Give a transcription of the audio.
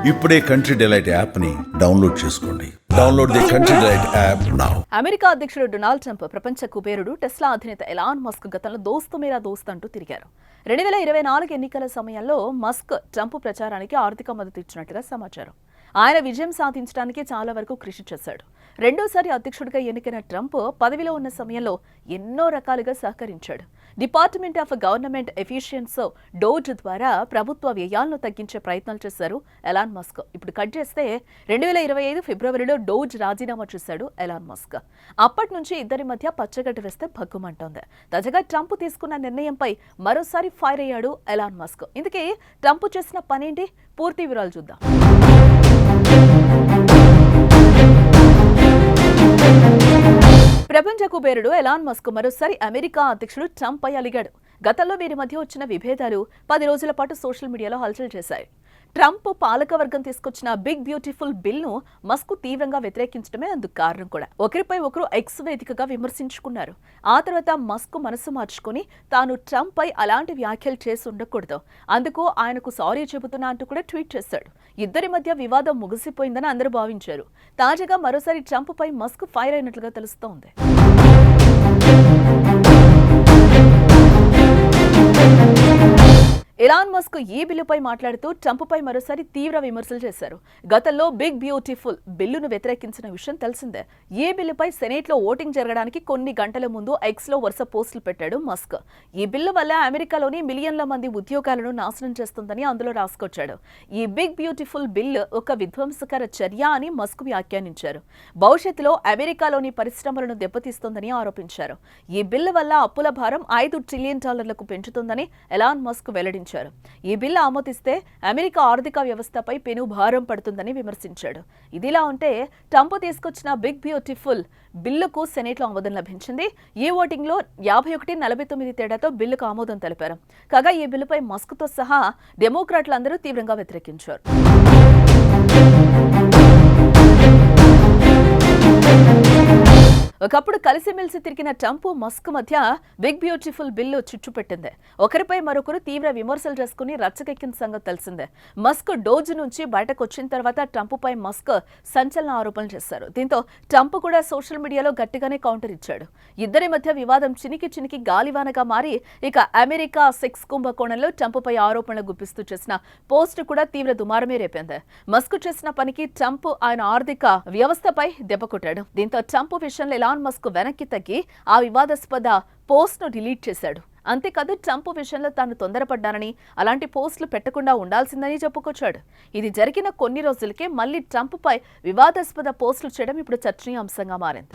ఇప్పుడే country delight app ని download చేసుకోండి. Download the country delight app now. America అధ్యక్షుడు డొనాల్డ్ ట్రంప్ ప్రపంచ కుబేరుడు టెస్లా అధినేత ఎలాన్ మస్క్ గతంలో దోస్తు మేరా దోస్త్ అంటూ తిరిగారు. 2024 ఎన్నికల సమయంలో మస్క్ ట్రంప్ ప్రచారానికి ఆర్థిక మద్దతు ఇచ్చినట్టుగా సమాచారం. ఆయన విజయం సాధించడానికి చాలా వరకు కృషి చేశాడు. రెండోసారి అధ్యక్షుడిగా ఎన్నికైన ట్రంప్ పదవిలో ఉన్న సమయంలో ఎన్నో రకాలుగా సహకరించాడు. Department of government efficiency DOGE ద్వారా ప్రభుత్వ వ్యయాలను తగ్గించే ప్రయత్నాలు చేశారు ఎలాన్ మస్క్. ఇప్పుడు కట్ చేస్తే 2025 ఫిబ్రవరిలో డోజ్ రాజీనామా చేశాడు ఎలాన్ మస్క్. అప్పటి నుంచి ఇద్దరి మధ్య పచ్చగడ్డ వేస్తే భగ్గుమంటోంది. తాజాగా ట్రంప్ తీసుకున్న నిర్ణయంపై మరోసారి ఫైర్ అయ్యాడు ఎలాన్ మస్క్. ఇందుకే ట్రంప్ చేసిన పనేంటి, పూర్తి వివరాలు చూద్దాం. ప్రపంచ కుబేరుడు ఎలాన్ మస్క్ మరోసారి అమెరికా అధ్యక్షుడు ట్రంప్ పై అలిగాడు. గతంలో వీరి మధ్య వచ్చిన విభేదాలు 10 రోజుల పాటు సోషల్ మీడియాలో హల్చల్ చేశాయి. ట్రంప్ పాలకవర్గం తీసుకొచ్చిన బిగ్ బ్యూటిఫుల్ బిల్ ను మస్క్ తీవ్రంగా వ్యతిరేకించడమే అందుకు కారణం కూడా. ఒకరిపై ఒకరు ఎక్స్ వేదికగా విమర్శించుకున్నారు. ఆ తర్వాత మస్క్ మనసు మార్చుకుని తాను ట్రంప్ పై అలాంటి వ్యాఖ్యలు చేసి ఉండకూడదు, అందుకు ఆయనకు సారీ చెబుతున్నా అంటూ కూడా ట్వీట్ చేశాడు. ఇద్దరి మధ్య వివాదం ముగిసిపోయిందని అందరూ భావించారు. తాజాగా మరోసారి ట్రంప్ పై మస్క్ ఫైర్ అయినట్లుగా తెలుస్తోంది. ఎలాన్ మస్క్ ఈ బిల్లుపై మాట్లాడుతూ ట్రంప్పై మరోసారి తీవ్ర విమర్శలు చేశారు. గతంలో బిగ్ బ్యూటిఫుల్ బిల్లును వ్యతిరేకించిన విషయం తెలిసిందే. ఈ బిల్లుపై సెనేట్లో ఓటింగ్ జరగడానికి కొన్ని గంటల ముందు ఎక్స్ లో వరుస పోస్టులు పెట్టాడు మస్క్. ఈ బిల్లు వల్ల అమెరికాలోని మిలియన్ల మంది ఉద్యోగాలను నాశనం చేస్తుందని అందులో రాసుకొచ్చాడు. ఈ బిగ్ బ్యూటిఫుల్ బిల్లు ఒక విధ్వంసకర చర్య అని మస్క్ వ్యాఖ్యానించారు. భవిష్యత్తులో అమెరికాలోని పరిశ్రమలను దెబ్బతీస్తోందని ఆరోపించారు. ఈ బిల్లు వల్ల అప్పుల భారం $5 ట్రిలియన్ పెంచుతుందని ఎలాన్ మస్క్ వెల్లడించారు. ఈ బిల్లు ఆమోదిస్తే అమెరికా ఆర్థిక వ్యవస్థపై పెను భారం పడుతుందని విమర్శించాడు. ఇదిలా ఉంటే ట్రంప్ తీసుకొచ్చిన బిగ్ బ్యూటిఫుల్ బిల్లుకు సెనేట్లో ఆమోదం లభించింది. ఈ ఓటింగ్ లో 51-49 తేడాతో బిల్లుకు ఆమోదం తెలిపారు. కాగా ఈ బిల్లుపై మస్క్ తో సహా డెమోక్రాట్లందరూ తీవ్రంగా వ్యతిరేకించారు. ఒకప్పుడు కలిసిమెలిసి తిరిగిన ట్రంప్ మస్క్ మధ్య బిగ్ బ్యూటిఫుల్ బిల్లు చిచ్చుపెట్టింది. ఒకరిపై మరొకరు తీవ్ర విమర్శలు చేసుకుని రచ్చకెక్కిన సంగతి తెలిసిందే. మస్క్ డోజ్ నుంచి బయటకు వచ్చిన తర్వాత ట్రంప్ పై మస్క్ సంచలన ఆరోపణలు చేశారు. దీంతో ట్రంప్ కూడా సోషల్ మీడియాలో గట్టిగానే కౌంటర్ ఇచ్చాడు. ఇద్దరి మధ్య వివాదం చినికి గాలివానగా మారి ఇక అమెరికా సెక్స్ కుంభకోణంలో ట్రంప్ పై ఆరోపణలు గుప్పిస్తూ చేసిన పోస్ట్ కూడా తీవ్ర దుమారమే రేపింది. మస్క్ చేసిన పనికి ట్రంప్ ఆయన ఆర్థిక వ్యవస్థపై దెబ్బ కొట్టాడు. దీంతో ట్రంప్ విషయంలో ఎలాన్ మస్క్ వెనక్కి తగ్గి ఆ వివాదాస్పద పోస్ట్ ను డిలీట్ చేశాడు. అంతేకాదు ట్రంప్ విషయంలో తాను తొందరపడ్డానని, అలాంటి పోస్టులు పెట్టకుండా ఉండాల్సిందని చెప్పుకొచ్చాడు. ఇది జరిగిన కొన్ని రోజులకే మళ్లీ ట్రంప్ పై వివాదాస్పద పోస్టులు చేయడం ఇప్పుడు చర్చనీయాంశంగా మారింది.